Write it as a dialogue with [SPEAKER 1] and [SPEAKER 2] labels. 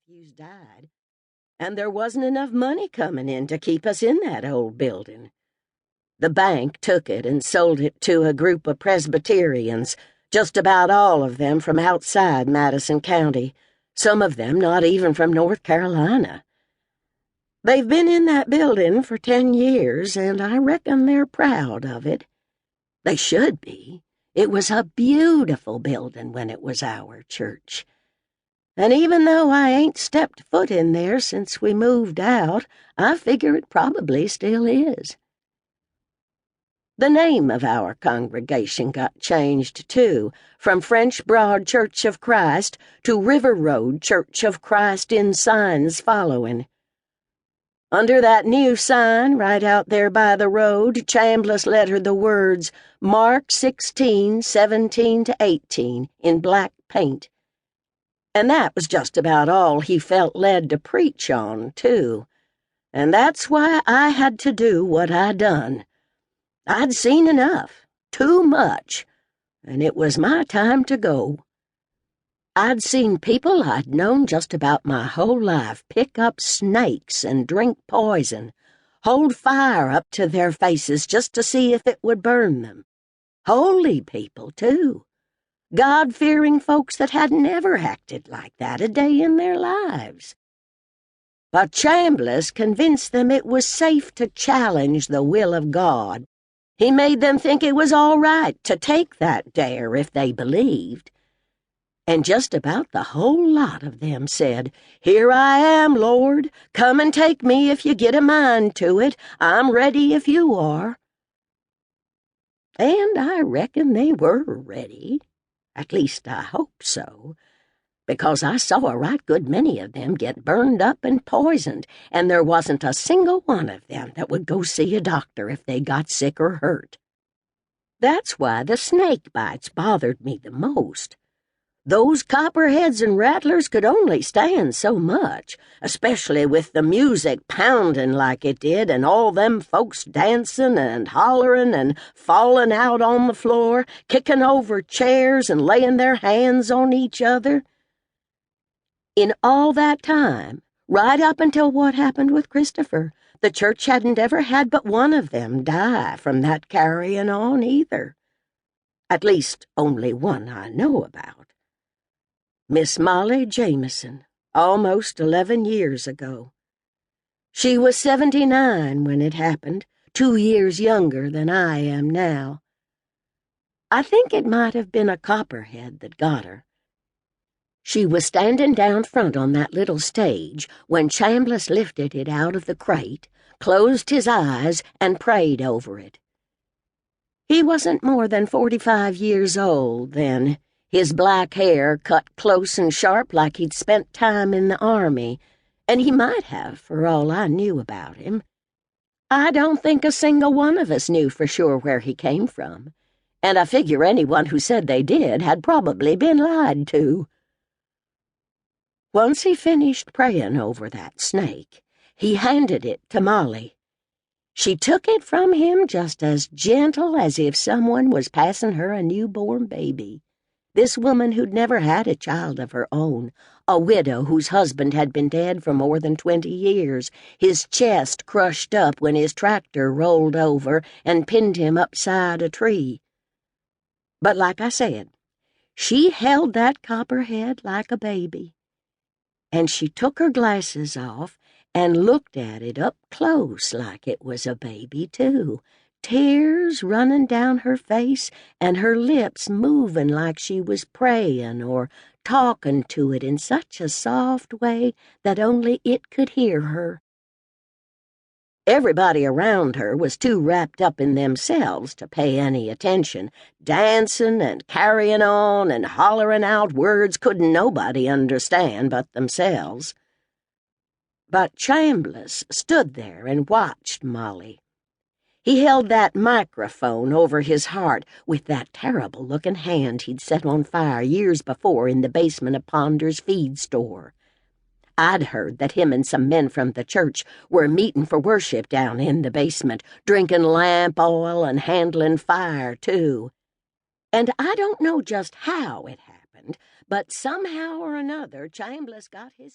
[SPEAKER 1] nephews died, and there wasn't enough money coming in to keep us in that old building. The bank took it and sold it to a group of Presbyterians, just about all of them from outside Madison County, some of them not even from North Carolina. They've been in that building for 10 years, and I reckon they're proud of it. They should be. It was a beautiful building when it was our church. And even though I ain't stepped foot in there since we moved out, I figure it probably still is. The name of our congregation got changed, too, from French Broad Church of Christ to River Road Church of Christ in signs following. Under that new sign, right out there by the road, Chambliss lettered the words Mark 16:17-18 in black paint. And that was just about all he felt led to preach on, too. And that's why I had to do what I done. I'd seen enough, too much, and it was my time to go. I'd seen people I'd known just about my whole life pick up snakes and drink poison, hold fire up to their faces just to see if it would burn them. Holy people, too. God-fearing folks that had never acted like that a day in their lives. But Chambliss convinced them it was safe to challenge the will of God. He made them think it was all right to take that dare if they believed. And just about the whole lot of them said, "Here I am, Lord. Come and take me if you get a mind to it. I'm ready if you are." And I reckon they were ready. At least I hope so, because I saw a right good many of them get burned up and poisoned, and there wasn't a single one of them that would go see a doctor if they got sick or hurt. That's why the snake bites bothered me the most. Those copperheads and rattlers could only stand so much, especially with the music pounding like it did and all them folks dancing and hollering and falling out on the floor, kicking over chairs and laying their hands on each other. In all that time, right up until what happened with Christopher, the church hadn't ever had but one of them die from that carrying on either. At least only one I know about. Miss Molly Jameson, almost 11 years ago. She was 79 when it happened, 2 years younger than I am now. I think it might have been a copperhead that got her. She was standing down front on that little stage when Chambliss lifted it out of the crate, closed his eyes, and prayed over it. He wasn't more than 45 years old then, his black hair cut close and sharp like he'd spent time in the army, and he might have, for all I knew about him. I don't think a single one of us knew for sure where he came from, and I figure anyone who said they did had probably been lied to. Once he finished praying over that snake, he handed it to Molly. She took it from him just as gentle as if someone was passing her a newborn baby. This woman who'd never had a child of her own, a widow whose husband had been dead for more than 20 years, his chest crushed up when his tractor rolled over and pinned him upside a tree. But like I said, she held that copperhead like a baby. And she took her glasses off and looked at it up close like it was a baby, too. Tears running down her face and her lips moving like she was praying or talking to it in such a soft way that only it could hear her. Everybody around her was too wrapped up in themselves to pay any attention, dancing and carrying on and hollering out words couldn't nobody understand but themselves. But Chambliss stood there and watched Molly. He held that microphone over his heart with that terrible-looking hand he'd set on fire years before in the basement of Ponder's feed store. I'd heard that him and some men from the church were meeting for worship down in the basement, drinking lamp oil and handling fire, too. And I don't know just how it happened, but somehow or another Chambliss got his